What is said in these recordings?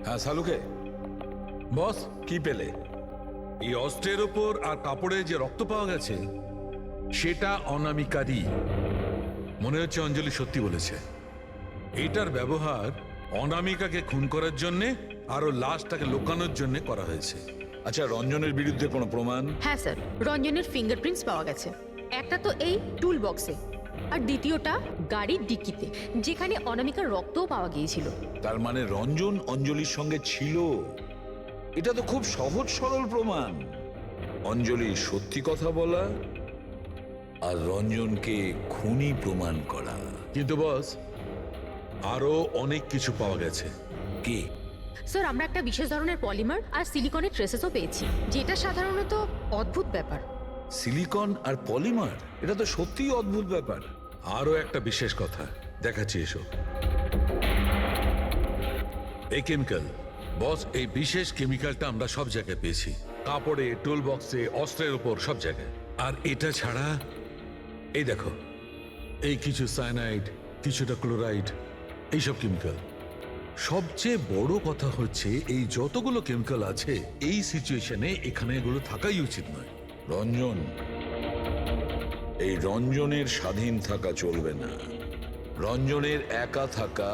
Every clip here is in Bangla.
হ্যাঁ সালুকে বস কি পেলে? এই অস্ত্রের ওপর আর কাপড়ে যে রক্ত পাওয়া গেছে সেটা অনামিকারই। মনে হচ্ছে অঞ্জলি সত্যি বলেছে। এটার ব্যবহার অনামিকাকে খুন করার জন্য আর ওর লাশটাকে লুকানোর জন্য করা হয়েছে। আচ্ছা, রঞ্জনের বিরুদ্ধে কোনো প্রমাণ? হ্যাঁ স্যার, রঞ্জনের ফিঙ্গারপ্রিন্টস পাওয়া গেছে। একটা তো এই টুল বক্সে, আর দ্বিতীয়টা গাড়ির ডিক্কিতে, যেখানে অনামিকার রক্তও পাওয়া গিয়েছিল। তার মানে রঞ্জন অঞ্জলির সঙ্গে ছিল। এটা তো খুব সহজ সরল প্রমাণ। অঞ্জলি সত্যি কথা বলা আর রঞ্জনকে খুনি প্রমাণ করা। কিন্তু বস, আরো অনেক কিছু পাওয়া গেছে। কি? স্যার, আমরা একটা বিশেষ ধরনের পলিমার আর সিলিকনের ট্রেসেসও পেয়েছি, যেটা সাধারণত অদ্ভুত ব্যাপার। সিলিকন আর পলিমার, এটা তো সত্যিই অদ্ভুত ব্যাপার। আরো একটা বিশেষ কথা দেখাচ্ছি, এসো। এই কেমিক্যাল বস, এই বিশেষ কেমিক্যালটা আমরা সব জায়গায় পেয়েছি, কাপড়ে, টুল বক্সে, অস্ত্রের উপর, সব জায়গায়। আর এটা ছাড়া এই দেখো, এই কিছু সায়ানাইড, কিছুটা ক্লোরাইড, এইসব কেমিক্যাল। সবচেয়ে বড় কথা হচ্ছে এই যতগুলো কেমিক্যাল আছে এই সিচুয়েশনে এখানে এগুলো থাকাই উচিত নয়। রঞ্জন, এই রঞ্জনের স্বাধীন থাকা চলবে না। রঞ্জনের একা থাকা।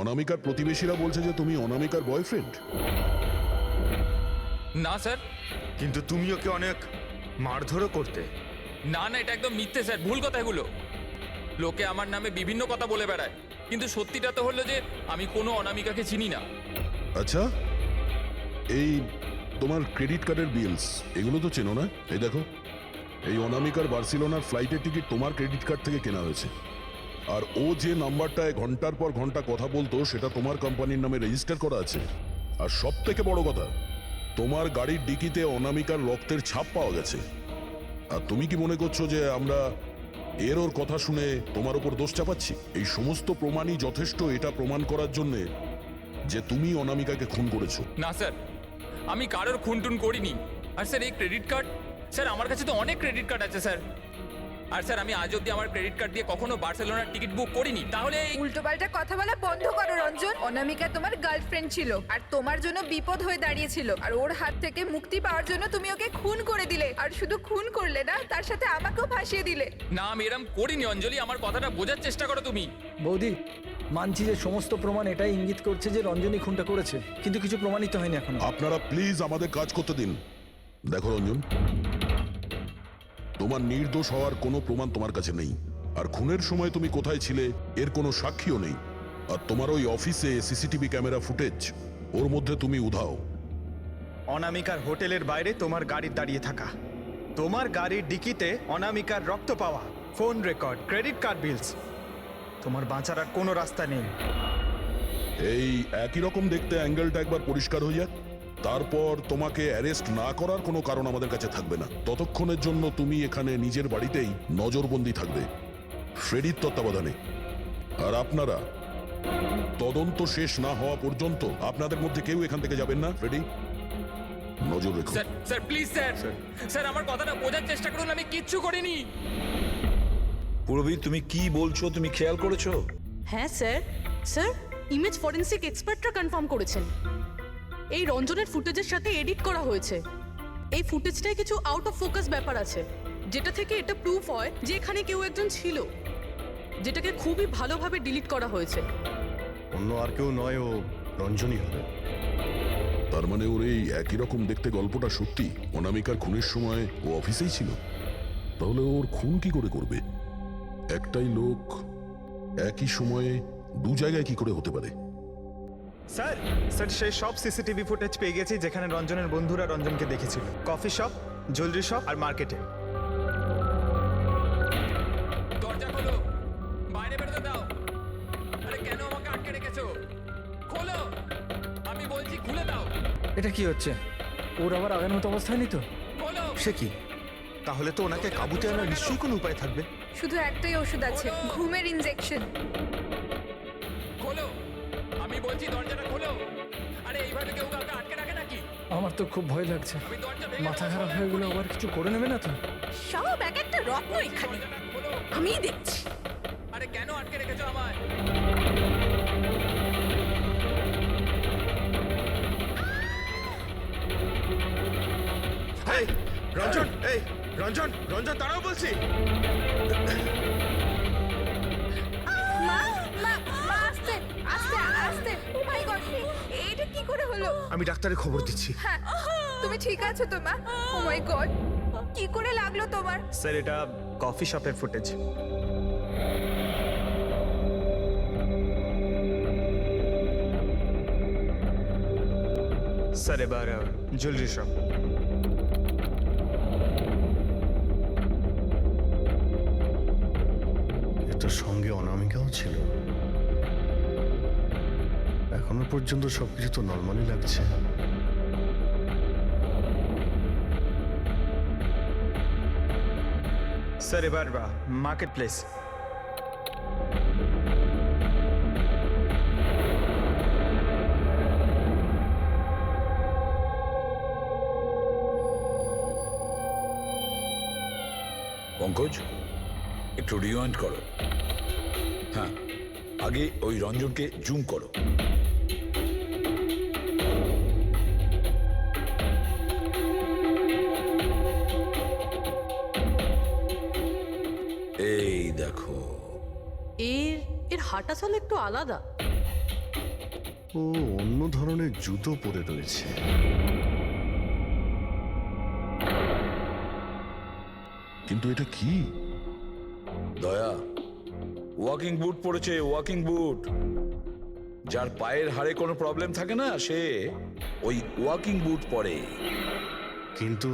অনামিকার প্রতিবেশীরা বলছে যে তুমি অনামিকার বয়ফ্রেন্ড। না স্যার। কিন্তু তুমি ওকে অনেক মারধরও করতে। না না, এটা একদম মিথ্যে স্যার, ভুল কথা এগুলো। লোকে আমার নামে বিভিন্ন কথা বলে বেড়ায়, কিন্তু সত্যিটা তো হলো যে আমি কোনো অনামিকাকে চিনি না। আচ্ছা, এই তোমার ক্রেডিট কার্ডের বিলস এগুলো তো চেনো না? এই দেখো, এই অনামিকার বার্সিলোনার ফ্লাইটের টিকিট তোমার ক্রেডিট কার্ড থেকে কেনা হয়েছে। আর ও যে নাম্বারটায় ঘন্টার পর ঘন্টা কথা বলতো সেটা তোমার কোম্পানির নামে রেজিস্টার করা আছে। আর সব থেকে বড় কথা, তোমার গাড়ির ডিকিতে অনামিকার রক্তের ছাপ পাওয়া গেছে। আর তুমি কি মনে করছো যে আমরা এর ওর কথা শুনে তোমার উপর দোষ চাপাচ্ছি? এই সমস্ত প্রমাণই যথেষ্ট এটা প্রমাণ করার জন্যে যে তুমি অনামিকাকে খুন করেছো। না স্যার, আমি কারোর খুনটুন করিনি। আর স্যার, এই ক্রেডিট কার্ড, স্যার আমার কাছে তো অনেক ক্রেডিট কার্ড আছে স্যার। আর স্যার, আমি আজ অব্দি আমার ক্রেডিট কার্ড দিয়ে কখনো বার্সেলোনার টিকিট বুক করিনি। তাহলে উল্টোপাল্টা কথা বলা বন্ধ করো রঞ্জন। অনামিকা তোমার গার্লফ্রেন্ড ছিল আর তোমার জন্য বিপদ হয়ে দাঁড়িয়েছিল, আর ওর হাত থেকে মুক্তি পাওয়ার জন্য তুমি ওকে খুন করে দিলে। আর শুধু খুন করলে না, তার সাথে আমাকেও ফাঁসিয়ে দিলে। না, আমি এরম করিনি অঞ্জলি, আমার কথাটা বোঝার চেষ্টা করো তুমি। বৌদি, মানছি যে সমস্ত প্রমাণ এটাই ইঙ্গিত করছে যে রঞ্জনী খুনটা করেছে, কিন্তু কিছু প্রমাণিত হয়নি এখনো। আপনারা প্লিজ আমাদের কাজ করতে দিন। দেখো রঞ্জন, তোমার নির্দোষ হওয়ার কোনো প্রমাণ তোমার কাছে নেই। আর খুনের সময় তুমি কোথায় ছিলে এর কোনো সাক্ষীও নেই। আর তোমার ওই অফিসে সিসিটিভি ক্যামেরা ফুটেজ, ওর মধ্যে তুমি উধাও। অনামিকার হোটেলের বাইরে তোমার গাড়ির দাঁড়িয়ে থাকা, তোমার গাড়ির ডিকিতে অনামিকার রক্ত পাওয়া, ফোন রেকর্ড, ক্রেডিট কার্ড বিলস। তোমার বাঁচার আর কোনো রাস্তা নেই। এই একই রকম দেখতে অ্যাঙ্গেলটা একবার পরিষ্কার হয়ে যাক, তারপর তোমাকে অ্যারেস্ট না করার কোনো কারণ আমাদের কাছে থাকবে না। ততক্ষণের জন্য তুমি এখানে নিজের বাড়িতেই নজরবন্দি থাকবে, ফ্রেডির তত্ত্বাবধানে। আর আপনারা তদন্ত শেষ না হওয়া পর্যন্ত আপনাদের মধ্যে কেউ এখান থেকে যাবেন না। ফ্রেডি, নজর রেখো। Sir sir please sir, sir আমার কথাটা বোঝার চেষ্টা করুন, আমি কিচ্ছু করিনি। পূরবী, তুমি কি বলছো তুমি খেয়াল করেছো? হ্যাঁ স্যার, স্যার ইমেজ ফরেন্সিক এক্সপার্টরা কনফার্ম করেছেন এই রঞ্জনের ফুটেজের সাথে এডিট করা হয়েছে। এই ফুটেজটায় কিছু আউট অফ ফোকাস ব্যাপার আছে, যেটা থেকে এটা প্রুফ হয় যে এখানে কেউ একজন ছিল, যেটাকে খুবই ভালোভাবে ডিলিট করা হয়েছে। অন্য আর কেউ নয়, ও রঞ্জনই হবে। তার মানে ওর এই একই রকম দেখতে গল্পটা সত্যি। অনামিকার খুনের সময় ও অফিসেই ছিল। তাহলে ওর খুন কি করে করবে? একটাই লোক একই সময়ে দু জায়গায় কি করে হতে পারে? স্যার স্যার সেই সব সিসিটিভি ফুটেজ পেয়ে গেছি যেখানে রঞ্জনের বন্ধুরা রঞ্জনকে দেখেছিল। কফি শপ, জুয়েলারি শপ আর মার্কেটে। দরজা খোলো, বাইরে বেরোতে দাও। আরে কেন আমাকে আটকে রেখেছো? খোলো, আমি বলছি খুলে দাও। এটা কি হচ্ছে? ওর আবার আগের মতো অবস্থায় নেই তো? খোলো। সে কি? তাহলে তো ওনাকে কাবুতে আনার নিশ্চয়ই কোনো উপায় থাকবে। শুধু একটাই ওষুধ আছে, ঘুমের ইনজেকশন। খোলো, আমি বলছি দরজাটা খোলো। আরে এইভাবে কেউ কাউকে আটকে রাখে নাকি? আমার তো খুব ভয় লাগছে। আমি দরজা ভেঙে মাথা খারাপ হয়ে গেলে আবার কিছু করে নেবে না তো? সব এক একটা রত্ন এখানে, দরজাটা খোলো। আমি দেখছি। আরে কেন আটকে রেখেছো আমায়? রঞ্জন, এই রঞ্জন, রঞ্জন দাঁড়াও বলছি। মা মা মা আস্তে আস্তে আস্তে, ও মাই গড, এটা কি করে হলো? আমি ডাক্তারের খবর দিচ্ছি। হ্যাঁ, তুমি ঠিক আছো তো মা? ও মাই গড, কি করে লাগলো তোমার? স্যার, এটা কফি শপের ফুটেজ। স্যার, এবার জুয়েলারি শপ। এটার সঙ্গে অনামিকাও ছিল। এখনো পর্যন্ত সবকিছু তো নর্মালি লাগছে। স্যার, এবার মার্কেট প্লেস। পঙ্কজ, একটু রিওয়াইন্ড করো। হ্যাঁ, আগে ওই রঞ্জনকে জুম করো। এই দেখো, এর এর হাঁটা চল একটু আলাদা। ও অন্য ধরনের জুতো পরে রয়েছে। কিন্তু এটা কি? দয়া ওয়াকিং বুট পরেছে, ওয়াকিং বুট। যার পায়ের হাড়ে কোনো প্রবলেম থাকে না, সে ওই ওয়াকিং বুট পরে। কিন্তু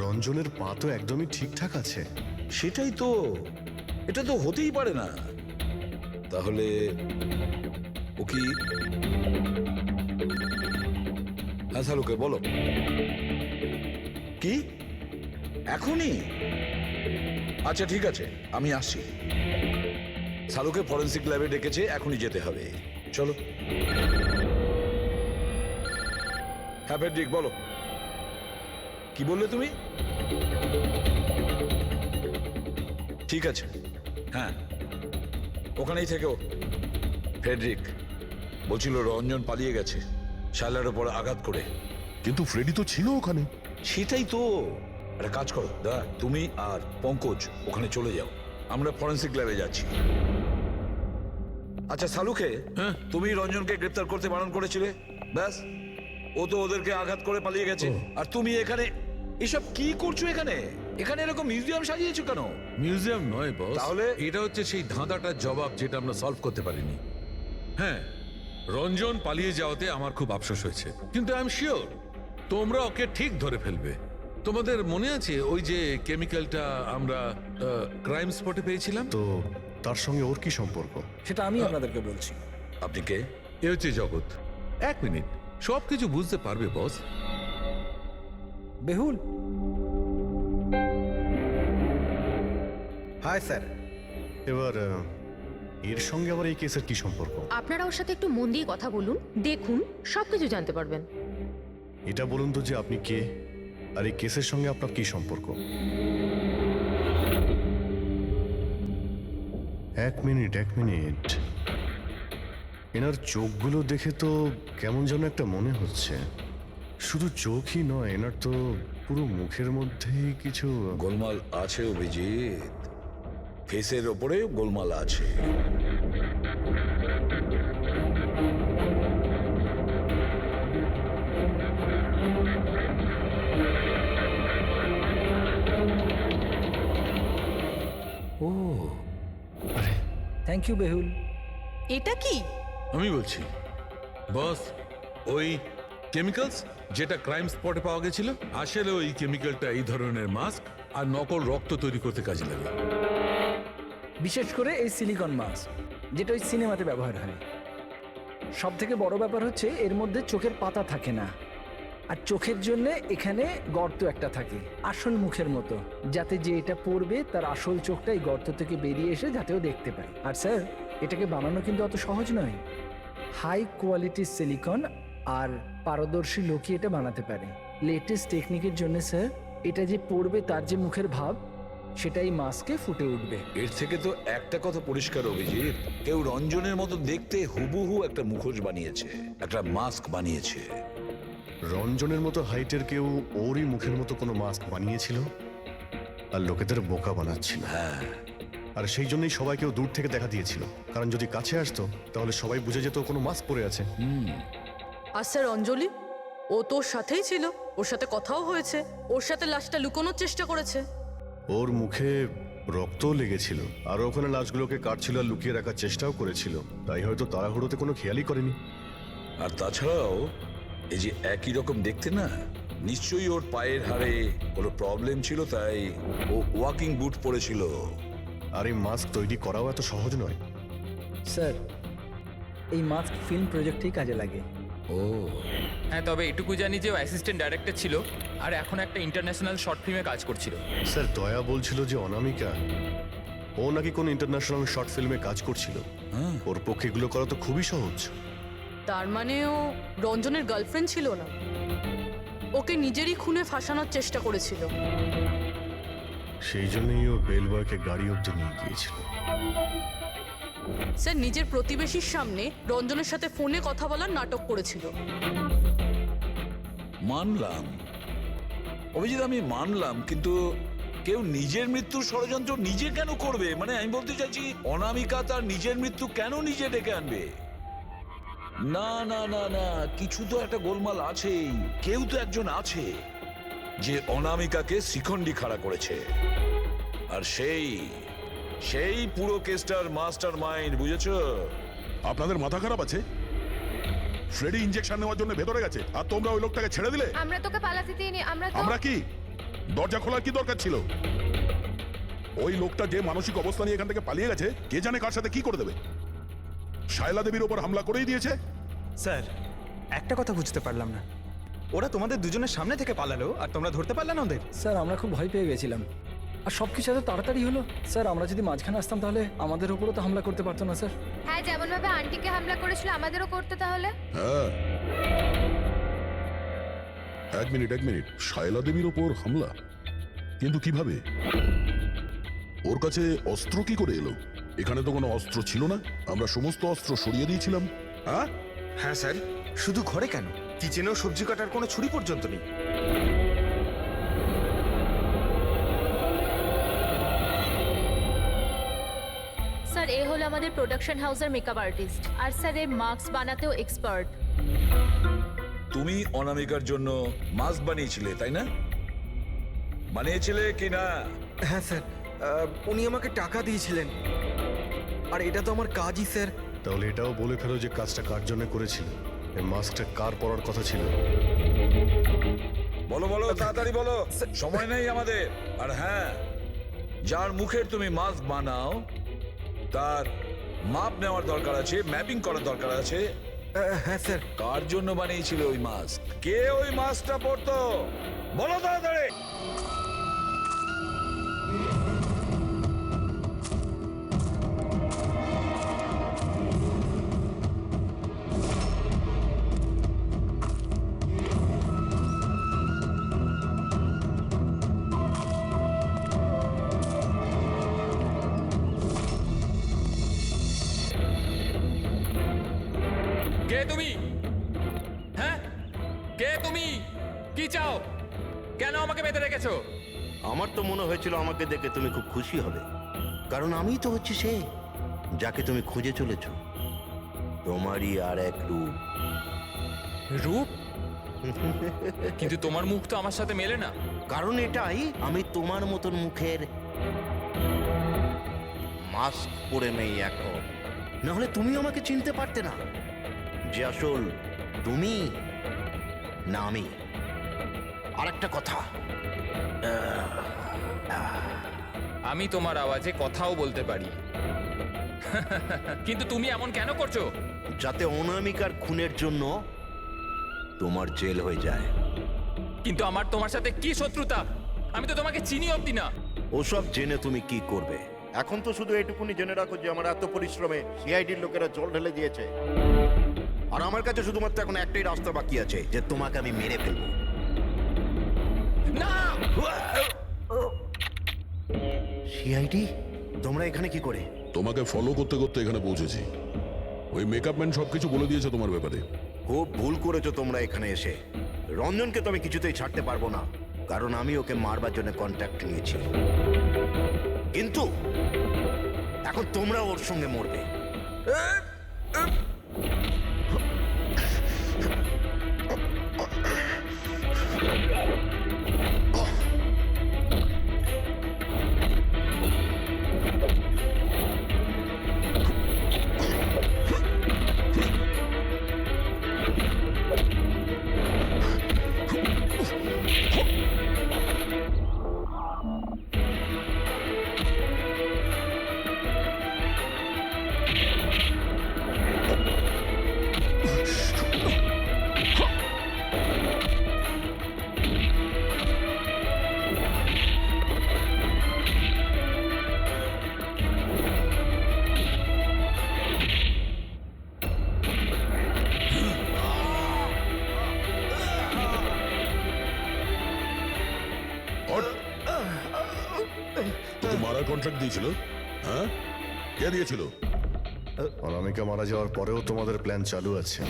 রঞ্জনের পা তো একদমই ঠিকঠাক আছে। সেটাই তো, এটা তো হতেই পারে না। তাহলে ও কি? হ্যাঁ সালুকে বলো, কি এখনই? আচ্ছা ঠিক আছে, আমি আসছি। সালুকে ফরেন্সিক ল্যাবে ডেকেছে, এখনই যেতে হবে। চলো। হ্যাঁ ফেডরিক, বলো, কি বললে তুমি? ঠিক আছে, হ্যাঁ ওখানেই থেকো। ফেডরিক বলছিল রঞ্জন পালিয়ে গেছে শালার ওপর আঘাত করে। কিন্তু ফ্রেডি তো ছিল ওখানে। সেটাই তো। একটা কাজ করো দা, তুমি আর পঙ্কজ ওখানে চলে যাও, আমরা ফরেন্সিক ল্যাবে যাচ্ছি। আচ্ছা সালুকে, তুমি রঞ্জনকে গ্রেপ্তার করতে বারণ করেছিলে, ব্যাস ও তো ওদেরকে আঘাত করে পালিয়ে গেছে। আর তুমি এখানে এসব কি করছো? এখানে এখানে এরকম মিউজিয়াম সাজিয়েছো কেন? মিউজিয়াম নয় বস, তাহলে? এটা হচ্ছে সেই ধাঁধাটার জবাব যেটা আমরা সলভ করতে পারিনি। হ্যাঁ, রঞ্জন পালিয়ে যাওয়াতে আমার খুব আফসোস হয়েছে, কিন্তু আই এম শিওর তোমরা ওকে ঠিক ধরে ফেলবে। তোমাদের মনে আছে ওই যে কেমিক্যালটা আমরা ক্রাইম স্পটে পেয়েছিলাম? তো তার সঙ্গে ওর কি সম্পর্ক? সেটা আমি আপনাদেরকে বলছি। আপনি কে? এ হচ্ছে জগৎ। এক মিনিট, সবকিছু বুঝতে পারবে বস। বেহুল, হাই স্যার। এবার এর সঙ্গে আবার এই কেসের কি সম্পর্ক? আপনারা ওর সাথে একটু মন দিয়ে কথা বলুন, দেখুন সবকিছু জানতে পারবেন। এটা বলুন তো যে আপনি কে, আর এই কেসের সঙ্গে আপনার কি সম্পর্ক? এক মিনিট। এনার চোখগুলো দেখে তো কেমন যেন একটা মনে হচ্ছে। শুধু চোখই নয়, এনার তো পুরো মুখের মধ্যেই কিছু গোলমাল আছে অভিজিৎ, ফেসের ওপরে গোলমাল আছে। ও থ্যাংক ইউ বেহুল। এটা কি? আমি বলছি বস, ওই কেমিক্যালস যেটা ক্রাইম স্পটে পাওয়া গেছিল, আসলে ওই কেমিক্যালটা এই ধরনের মাস্ক আর নকল রক্ত তৈরি করতে কাজে লাগে। বিশেষ করে এই সিলিকন মাস্ক, যেটা ওই সিনেমাতে ব্যবহার হয়। সব থেকে বড় ব্যাপার হচ্ছে এর মধ্যে চোখের পাতা থাকে না, আর চোখের জন্য এখানে গর্ত একটা থাকে আসল মুখের মতো, যাতে যে এটা পড়বে তার আসল চোখটা এই গর্ত থেকে বেরিয়ে এসে যাতেও দেখতে পায়। আর স্যার, এটাকে বানানো কিন্তু অত সহজ নয়। হাই কোয়ালিটির সিলিকন আর পারদর্শী লোকই এটা বানাতে পারে। লেটেস্ট টেকনিকের জন্য স্যার, এটা যে পড়বে তার যে মুখের ভাব, সেটাই মাস্কে ফুটে উঠবে। এর থেকে তো একটা কথা পরিষ্কার অভিজিৎ, কেউ রঞ্জনের মতো দেখতে হুবহু একটা মুখোশ বানিয়েছে, একটা মাস্ক বানিয়েছে। রঞ্জনের মতো হাইটের কেউ ওরই মুখের মতো কোনো মাস্ক বানিয়েছিল আর লোকেদের বোকা বানাচ্ছিল। হ্যাঁ, আর সেই জন্যই সবাইকেও দূর থেকে দেখা দিয়েছিল, কারণ যদি কাছে আসতো তাহলে সবাই বুঝে যেত ও কোনো মাস্ক পরে আছে। আর স্যার অঞ্জলি, ও তোর সাথেই ছিল, ওর সাথে কথাও হয়েছে, ওর সাথে লাশটা লুকোনোর চেষ্টা করেছে। ওর মুখে রক্তও লেগেছিল, আর ওখানে লাশগুলোকে কাটছিল আর লুকিয়ে রাখার চেষ্টাও করেছিল, তাই হয়তো তাড়াহুড়োতে কোনো খেয়ালই করেনি। আর তাছাড়াও এই যে একই রকম দেখতে না, নিশ্চয়ই ওর পায়ের হাড়ে কোনো প্রবলেম ছিল, তাই ও ওয়াকিং বুট পরেছিল। আর এই মাস্ক তৈরি করাও এত সহজ নয়। স্যার, এই মাস্ক ফিল্ম প্রজেক্টেই কাজে লাগে। ও, হ্যাঁ, তবে এটুকু জানি যে ও অ্যাসিস্ট্যান্ট ডাইরেক্টর ছিল আর এখন একটা ইন্টারন্যাশনাল শর্ট ফিল্মে কাজ করছিল। স্যার, দয়া বলছিল যে অনামিকা ও নাকি কোন ইন্টারন্যাশনাল শর্ট ফিল্মে কাজ করছিল। ওর পক্ষে এগুলো করা তো খুবই সহজ। তার মানে ও রঞ্জনের গার্লফ্রেন্ড ছিল না, ওকে নিজেরই খুনে ফাঁসানোর চেষ্টা করেছিল। সেই জন্যই ও বেল বয়কে গাড়ি অব্দি নিয়ে গিয়েছিল। স্যার নিজের প্রতিবেশীর সামনে রঞ্জনের সাথে ফোনে কথা বলার নাটক করেছিল। মানলাম অভিজিৎ, আমি মানলাম, কিন্তু কেউ নিজের মৃত্যুর ষড়যন্ত্র নিজে কেন করবে? মানে আমি বলতে চাইছি, অনামিকা তার নিজের মৃত্যু কেন নিজে ডেকে আনবে? না না না না, কিছু তো একটা গোলমাল আছেই। কেউ তো একজন আছে যে অনামিকাকে শিখণ্ডি খাড়া করেছে, আর সেই পুরো কেসটার মাস্টার মাইন্ড, বুঝেছো? আপনাদের মাথা খারাপ আছে? ফ্রেডি ইনজেকশন নেওয়ার জন্য ভেতরে গেছে আর তোমরা ওই লোকটাকে ছেড়ে দিলে। আমরা তোকে পালাতে দিইনি, আমরা কি দরজা খোলার কি দরকার ছিল? ওই লোকটা যে মানসিক অবস্থা নিয়ে এখান থেকে পালিয়ে গেছে, কে জানে কার সাথে কি করে দেবে। শায়লা দেবীর ওপর হামলা করেই দিয়েছে। স্যার, একটা কথা বুঝতে পারলাম না, ওরা তোমাদের দুজনের সামনে থেকে পালালো আর তোমরা ধরতে পারলে না ওদের? স্যার, আমরা খুব ভয় পেয়ে গেছিলাম, আর সব কিছু এত তাড়াতাড়ি হলো। স্যার, আমরা যদি মাঝখানে আসতাম তাহলে আমাদের উপরও তো হামলা করতে পারতো না স্যার। হ্যাঁ, যেমন ভাবে আন্টিকে হামলা করেছিল আমাদেরও করতে তাহলে। হ্যাঁ, এক মিনিট, শায়লা দেবীর ওপর হামলা? কিন্তু কিভাবে? ওর কাছে অস্ত্র কি করে এলো? এখানে তো কোনো অস্ত্র ছিল না, আমরা সমস্ত অস্ত্র সরিয়ে দিয়েছিলাম। হ্যাঁ হ্যাঁ স্যার, শুধু ঘরে কেন, কিচেনেও সবজি কাটার কোনো ছুরি পর্যন্ত নেই। স্যার, এ হলো আমাদের প্রোডাকশন হাউসের মেকআপ আর্টিস্ট, আর স্যার এ মাস্ক বানাতেও এক্সপার্ট। তুমি অনামিকার জন্য মাস্ক বানিয়েছিলে, তাই না? বানিয়েছিলে কি না? হ্যাঁ স্যার, উনি আমাকে টাকা দিয়েছিলেন, আর এটা তো আমার কাজই স্যার। তাহলে এটাও বলে ফেলো যে কাজটা কার জন্য করেছিল, এই মাস্কটা কার পরার কথা ছিল। বলো বলো, তাড়াতাড়ি বলো, সময় নেই আমাদের। আর হ্যাঁ, যার মুখের তুমি মাস্ক বানাও তার মাপ নেওয়ার দরকার আছে, ম্যাপিং করার দরকার আছে। হ্যাঁ স্যার। কার জন্য বানিয়েছিল ওই মাস্ক? কে ওই মাস্কটা পরতো? বলো তাড়াতাড়ি। কে তুমি? হ্যাঁ, কে তুমি? কি চাও? কেন আমাকে বেঁধে রেখেছো? আমার তো মনে হয়েছিল আমাকে দেখে তুমি খুব খুশি হবে, কারণ আমিই তো হচ্ছি সে যাকে তুমি খুঁজে চলেছ। তোমারই আর এক রূপ। রূপ? কিন্তু তোমার মুখ তো আমার সাথে মেলে না। কারণ এটাই, আমি তোমার মতন মুখের মাস্ক পরে নেই এখন, নাহলে তুমি আমাকে চিনতে পারতে না যে আসল তুমি না আমি। আর একটা কথা, আমি তোমার আওয়াজে কথাও বলতে পারি। কিন্তু তুমি এমন কেন করছো? যাতে অনামিকার খুনের জন্য তোমার জেল হয়ে যায়। কিন্তু আমার তোমার সাথে কি শত্রুতা? আমি তো তোমাকে চিনি অব্দি না। ওসব জেনে তুমি কি করবে? এখন তো শুধু এটুকুনি জেনে রাখো যে আমার এত পরিশ্রমে সিআইডির লোকেরা জল ঢেলে দিয়েছে, আর আমার কাছে শুধুমাত্র এখন একটাই রাস্তা বাকি আছে, যে তোমাকে আমি মেরে ফেলবো। না! সিআইডি, তোমরা এখানে কি করে? তোমাকে ফলো করতে করতে এখানে পৌঁছেছি। ওই মেকআপ ম্যান সবকিছু বলে দিয়েছে তোমার ব্যাপারে। খুব ভুল করেছো তোমরা এখানে এসে। রঞ্জনকে তো আমি কিছুতেই ছাড়তে পারবো না, কারণ আমি ওকে মারবার জন্য কন্ট্যাক্ট নিয়েছি। কিন্তু এখন তোমরা ওর সঙ্গে মরবে। তোকে মারার কন্ট্রাক্ট দিয়েছিল? হ্যাঁ, কে দিয়েছিল? অনামিকা মারা যাওয়ার পরেও তোমাদের প্ল্যান চালু আছে।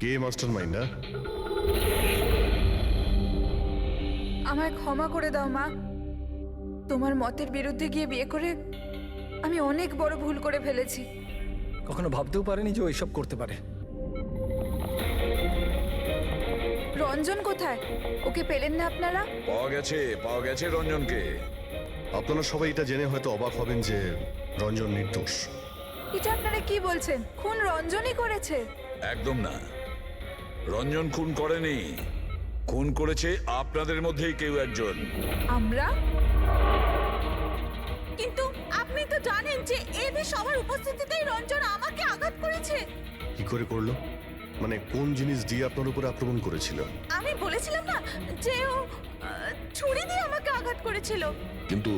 কে মাস্টার মাইন্ড? আমায় ক্ষমা করে দাও মা। তোমার মতের বিরুদ্ধে গিয়ে বিয়ে করে আমি অনেক বড় ভুল করে ফেলেছি। কখনো ভাবতেও পারেনি যে ও এসব করতে পারে। রঞ্জন কোথায়? ওকে পেলেন না আপনারা? পাওয়া গেছে রঞ্জনকে। আপনারা সবাই এটা জেনে হয়তো অবাক হবেন যে রঞ্জন নির্দোষ। এটা আপনারা কি বলছেন? খুন রঞ্জনই করেছে? একদম না, রঞ্জন খুন করেনি। খুন করেছে আপনাদের মধ্যেই কেউ একজন। আমরা? কিন্তু আপনি তো জানেন যে এদের সবার উপস্থিতিতেই রঞ্জন আমাকে আঘাত করেছে। কি করে করলো? মানে কোন জিনিস দিয়ে আপনার উপর আক্রমণ করেছিল? আমি বলেছিলাম না যে ও ছুরি দিয়ে আমাকে আঘাত করেছিল। কিন্তু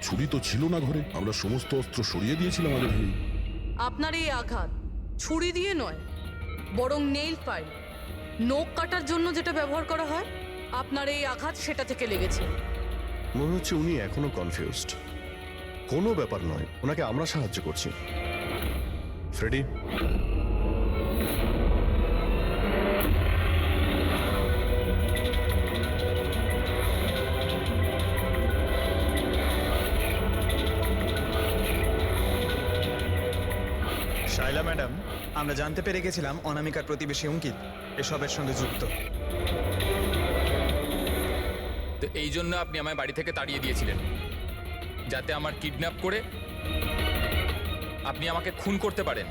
ছুরি তো ছিল না ঘরে, আমরা সমস্ত অস্ত্র সরিয়ে দিয়েছিলাম আগে থেকে। আপনার এই আঘাত ছুরি দিয়ে নয়, বরং নেইল ফাইল, নখ কাটার জন্য যেটা ব্যবহার করা হয়, আপনার এই আঘাত সেটা থেকে লেগেছে। মনে হচ্ছে উনি এখনো কনফিউজড। কোনো ব্যাপার নয়, ওনাকে আমরা সাহায্য করছি। ফ্রেডি, শাইলা ম্যাডাম, আমরা জানতে পেরে গেছিলাম অনামিকার প্রতিবেশী অঙ্কিত এসবের সঙ্গে যুক্ত। তো এই জন্য আপনি আমায় বাড়ি থেকে তাড়িয়ে দিয়েছিলেন, যাতে আমার কিডন্যাপ করে আপনি আমাকে খুন করতে পারেন।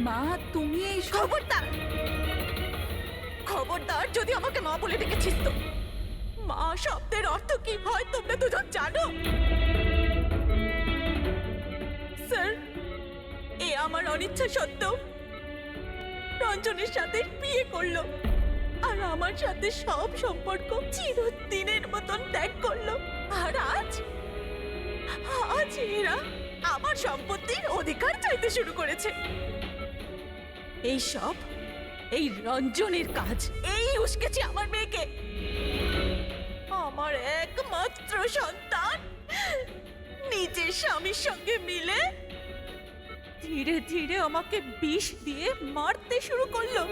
মা, তুমি এই খবরদার, খবরদার, যদি আমাকে মা বলে ডেকেছিস তো। মা শব্দের অর্থ কি হয় তোমরা দুজন জানো? স্যার, এ আমার অনিচ্ছা সত্ত্বেও রঞ্জনের সাথে বিয়ে করলো আর আমার সাথে সব সম্পর্ক চিরদিনের মতন ত্যাগ করলো। আর আজ এরা আমার সম্পত্তির অধিকার চাইতে শুরু করেছে। এই সব এই রঞ্জনের কাজ। এই উস্কেছে আমার মেয়েকে, আমার একমাত্র সন্তান, নিজের স্বামীর সঙ্গে মিলে ধীরে ধীরে আমাকে বিষ দিয়ে মারতে শুরু করলো।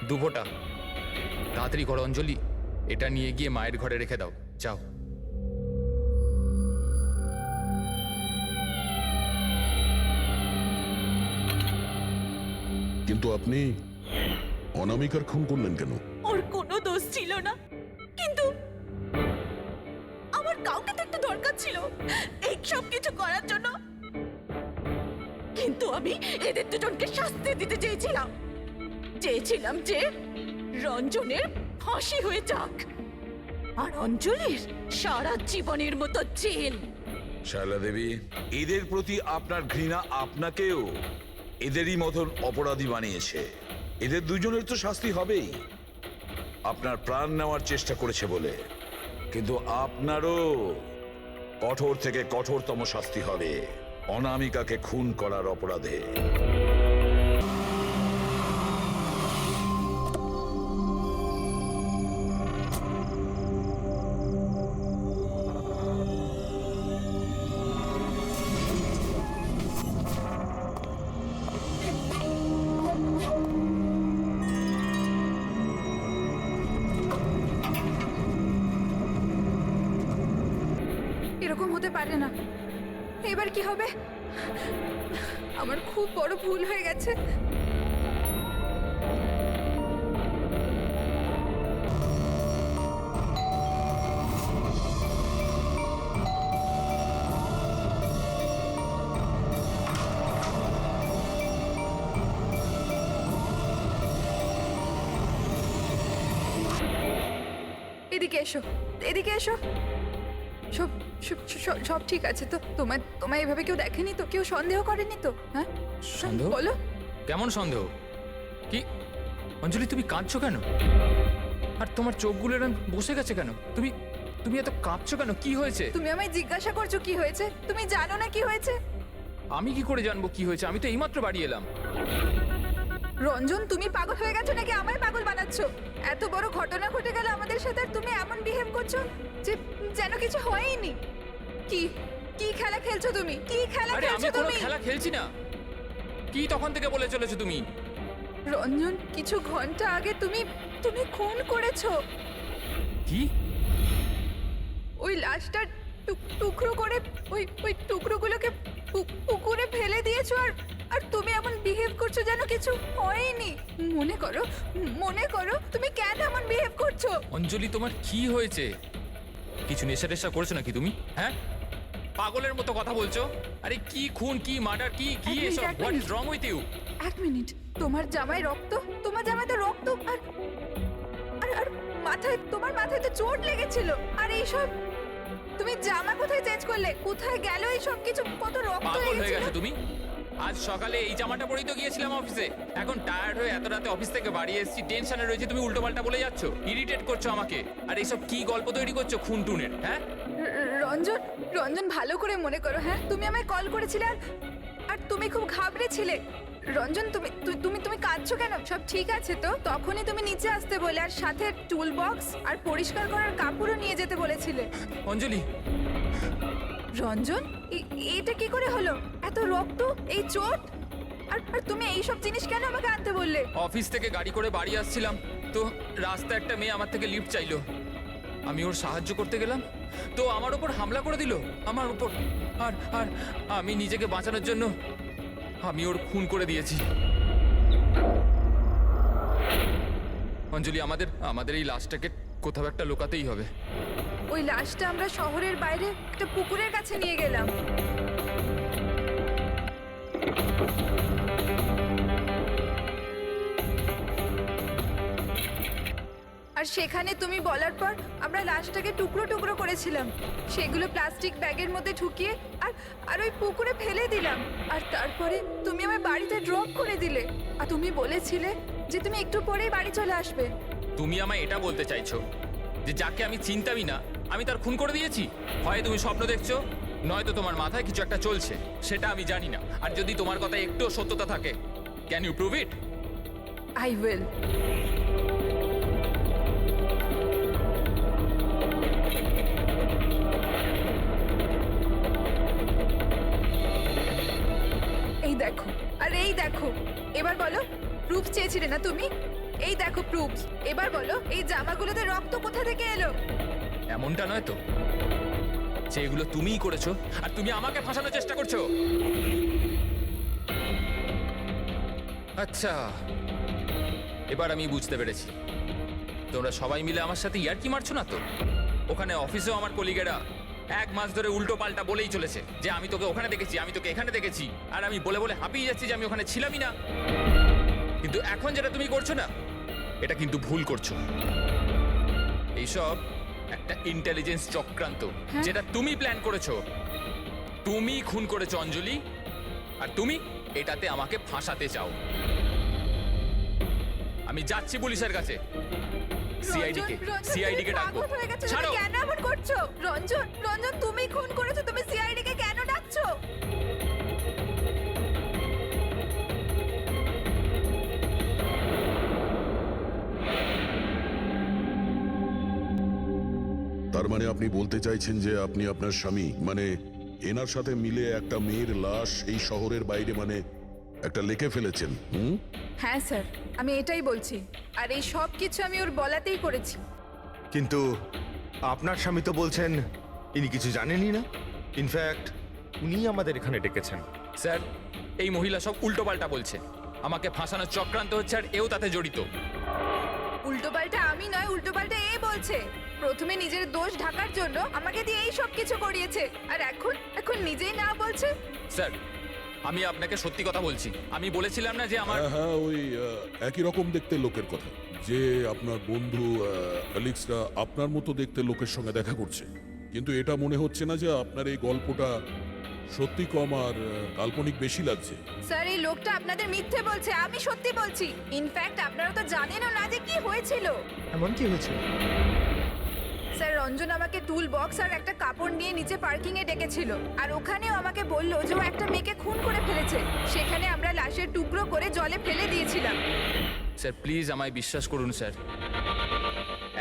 দুভোটা তাড়াতাড়ি করো অঞ্জলি, এটা নিয়ে গিয়ে মায়ের ঘরে রেখে দাও, যাও। কিন্তু আপনি অনামিকার খুন করলেন কেন? ওর কোনো দোষ ছিল না, কিন্তু আমার কাউকে তো একটা দরকার ছিল এই সব কিছু করার জন্য। কিন্তু আমি এদের দুজনকে শাস্তি দিতে চেয়েছিলাম যে রঞ্জনের ফাঁসি হয়ে যাক আর অঞ্জলির সারা জীবনের মতো জেল। শায়লা দেবী, এদের প্রতি আপনার ঘৃণা আপনাকেও এদেরই মতন অপরাধী বানিয়েছে। এদের দুজনের তো শাস্তি হবেই, আপনার প্রাণ নেওয়ার চেষ্টা করেছে বলে। কিন্তু আপনারও কঠোর থেকে কঠোরতম শাস্তি হবে অনামিকাকে খুন করার অপরাধে। এরকম হতে পারে না। এবার কি হবে? আমার খুব বড় ভুল হয়ে গেছে। এদিকে এসো, এদিকে এসো। সব সব ঠিক আছে তো? তোমায় এভাবে কেউ দেখেনি তো? কেউ সন্দেহ করেনি তো? হ্যাঁ সন্দেহ? বলো। কেমন সন্দেহ? কি অঞ্জলি, তুমি কাঁদছো কেন? আর তোমার চোখগুলো এরকম বসে গেছে কেন? তুমি এত কাঁদছো কেন? কি হয়েছে? তুমি আমায় জিজ্ঞাসা করছো কি হয়েছে? তুমি জানো না কি হয়েছে? আমি কি করে জানবো কি হয়েছে? আমি তো এইমাত্র বাড়ি এলাম। রঞ্জন, তুমি পাগল হয়ে গেছো নাকি আমায় পাগল বানাচ্ছো? এত বড় ঘটনা ঘটে গেল আমাদের সাথে আর তুমি এমন বিহেভ করছো যে যেন কিছু হয়ইনি। কি কি খেলা খেলছো তুমি? কি খেলা আরে আমি খেলছো কোনো তুমি? খেলা খেলছি না। কি তখন থেকে বলে চলেছো তুমি? রঞ্জন, কিছু ঘন্টা আগে তুমি খুন করেছো। কি? ওই লাশটা টুকরো করে ওই টুকরোগুলোকে পুকুরে ফেলে দিয়েছো আর তুমি এমন বিহেভ করছো যেন কিছু হয়নি। মনে করো তুমি কেন এমন বিহেভ করছো? অঞ্জলি, তোমার কি হয়েছে? কিছু নেশা টেশা করেছো নাকি তুমি? হ্যাঁ, পাগলের মতো কথা বলছো। আরে কি খুন, কি মার্ডার, কি কি এক মিনিট, এসব? এক what is minute. Wrong with you? এক মিনিট, তোমার জামায় রক্ত, তোমার জামাতে রক্ত আর তোমার মাথায় তো চোট লেগেছিল। আর এইসব তুমি জামা কোথায় চেঞ্জ করলে? কোথায় গেল এই সব কিছু? কত রক্ত পাগল হয়ে লেগেছিল। গেছো তুমি? আজ সকালে এই জামাটা পরেই তো গিয়েছিলাম অফিসে। এখন টায়ার্ড হয়ে এত রাতে অফিস থেকে বাড়ি এসেছি, টেনশনে রয়েছে, তুমি উল্টো পাল্টা বলে যাচ্ছ, ইরিটেট করছো আমাকে। আর এইসব কি গল্প তৈরি করছো খুন টুনের? হ্যাঁ, রঞ্জন ভালো করে মনে করো। হ্যাঁ, তুমি আমায় কল করেছিলে আর তুমি খুব ঘাবড়েছিলে। রঞ্জন, তুমি কাঁদছো কেন? সব ঠিক আছে তো? তখনই তুমি নিচে আসতে বলে আর সাথে টুল বক্স আর পরিষ্কার করার কাপড়ও নিয়ে যেতে বলেছিলে। অঞ্জলি। রঞ্জন, এটা কি করে হলো? এত রক্ত, এই চোট, আর তুমি এই সব জিনিস কেন আমাকে আনতে বললে? অফিস থেকে গাড়ি করে বাড়ি আসছিলাম তো রাস্তায় একটা মেয়ে আমার থেকে লিফট চাইলো। আমি ওর সাহায্য করতে গেলাম তো আমার উপর হামলা করে দিল, আমার উপর। আর আর আমি নিজেকে বাঁচানোর জন্য আমি ওর খুন করে দিয়েছি। অঞ্জলি, আমাদের এই লাশটাকে কোথাও একটা লুকাতেই হবে। ওই লাশটা আমরা শহরের বাইরে একটা পুকুরের কাছে নিয়ে গেলাম। আর সেখানে তুমি বলার পর আমরা লাশটাকে টুকরো টুকরো করেছিলাম, সেগুলো প্লাস্টিক ব্যাগের মধ্যে ঢুকিয়ে আর ওই পুকুরে ফেলে দিলাম। আর তারপরে তুমি আমায় বাড়িতে ড্রপ করে দিলে আর তুমি বলেছিলে যে তুমি একটু পরেই বাড়ি চলে আসবে। তুমি আমায় এটা বলতে চাইছো যে যাকে আমি চিনতামই না আমি তার খুন করে দিয়েছি? হয় তুমি স্বপ্ন দেখছো, নয়তো তোমার মাথায় কিছু একটা চলছে, সেটা আমি জানি না। আর যদি তোমার কথায় একটুও সত্যতা থাকে, can you prove it? I will. এই দেখো, আর এই দেখো। এবার বলো, প্রুফ চেয়েছিলে না তুমি? এই দেখো প্রুফ। এবার বলো, এই জামাগুলোতে রক্ত কোথা থেকে এলো? এমনটা নয় তো যে এগুলো তুমিই করেছো আর তুমি আমাকে ফাঁসানোর চেষ্টা করছো? আচ্ছা, এবার আমি বুঝতে পেরেছি। তোমরা সবাই মিলে আমার সাথে ইয়ার্কি মারছো না তো? ওখানে অফিসেও আমার কলিগেরা 1 মাস ধরে উল্টো পাল্টা বলেই চলেছে যে আমি তোকে ওখানে দেখেছি, আমি তোকে এখানে দেখেছি। আর আমি বলে বলে হাঁপিয়ে যাচ্ছি যে আমি ওখানে ছিলামই না। কিন্তু এখন যেটা তুমি করছো না, এটা কিন্তু ভুল করছো। এইসব একটা ইন্টেলিজেন্স চক্রান্ত, যেটা তুমি প্ল্যান করেছো। তুমি খুন করেছো অঞ্জলি, আর তুমি এটাতে আমাকে ফাঁসাতে চাও। আমি যাচ্ছি পুলিশের কাছে, সিআইডি কে ডাকবো। ছাড়ো। কেন এমন করছো? রঞ্জন, তুমি খুন করেছো, তুমি সিআইডি কে কেন ডাকছো? তার মানে আপনি বলতে চাইছেন যে আপনি আপনার স্বামী মানে এনার সাথে মিলে একটা মেয়ের লাশ এই শহরের বাইরে মানে একটা লেকে ফেলেছেন? হ্যাঁ স্যার, আমি এটাই বলছি। আর এই সব কিছু আমি ওর বলাতেই করেছি। কিন্তু আপনার স্বামী তো বলছেন ইনি কিছু জানেনই না। ইনফ্যাক্ট উনি আমাদের এখানে ডেকেছেন। স্যার এই মহিলা সব উল্টোপাল্টা বলছে, আমাকে ফাঁসানোর চক্রান্ত হচ্ছে আর এও তাতে জড়িত। উল্টোপাল্টা আমি নয়, উল্টোপাল্টা এ বলছে। প্রথমে নিজের দোষ ঢাকার জন্য আমাকে দিয়ে এই সব কিছু করিয়েছে, আর এখন নিজেই না বলছে। স্যার আমি আপনাকে সত্যি কথা বলছি, আমি বলেছিলাম না যে আমার হ্যাঁ, ওই একই রকম দেখতে লোকের কথা, যে আপনার বন্ধু অ্যালেক্সরা আপনার মতো দেখতে লোকের সঙ্গে দেখা করছে। কিন্তু এটা মনে হচ্ছে না যে আপনার এই গল্পটা সত্যি কম আর কাল্পনিক বেশি লাগছে। স্যার এই লোকটা আপনাদের মিথ্যে বলছে, আমি সত্যি বলছি। ইনফ্যাক্ট আপনারা তো জানেনও না যে কি হয়েছিল। এমন কি হয়েছিল? স্যার রঞ্জন আমাকে টুল বক্স আর একটা কাপড় নিয়ে নিচে পার্কিং এ ডেকেছিল, আর ওখানেও আমাকে বলল যে ও একটা মেয়েকে খুন করে ফেলেছে। সেখানে আমরা লাশের টুকরো করে জলে ফেলে দিয়েছিলাম। স্যার প্লিজ আমায় বিশ্বাস করুন স্যার,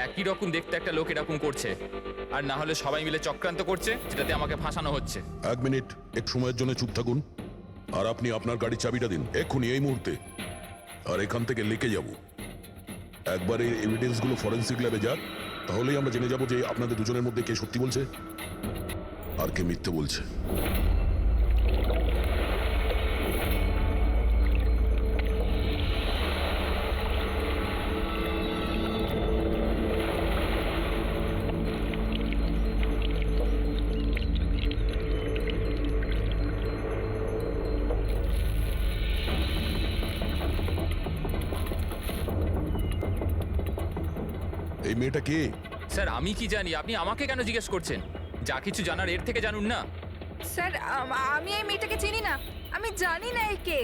একই রকম দেখতে একটা লোক এরকম করছে, আর না হলে সবাই মিলে চক্রান্ত করছে যেটাতে আমাকে ফাঁসানো হচ্ছে। এক মিনিট, এক সময়ের জন্য চুপ থাকুন, আর আপনি আপনার গাড়ির চাবিটা দিন এক্ষুনি, এই মুহূর্তে। আর এখান থেকে লেকে যাব। একবার এই এভিডেন্সগুলো ফরেন্সিক ল্যাবে যাক, তাহলেই আমরা জেনে যাব যে আপনাদের দুজনের মধ্যে কে সত্যি বলছে আর কে মিথ্যে বলছে। এই মেয়েটা কে? স্যার আমি কি জানি, আপনি আমাকে কেন জিজ্ঞেস করছেন? যা কিছু জানার এর থেকে জানুন না। স্যার আমি এই মেয়েটাকে চিনি না, আমি জানি না একে।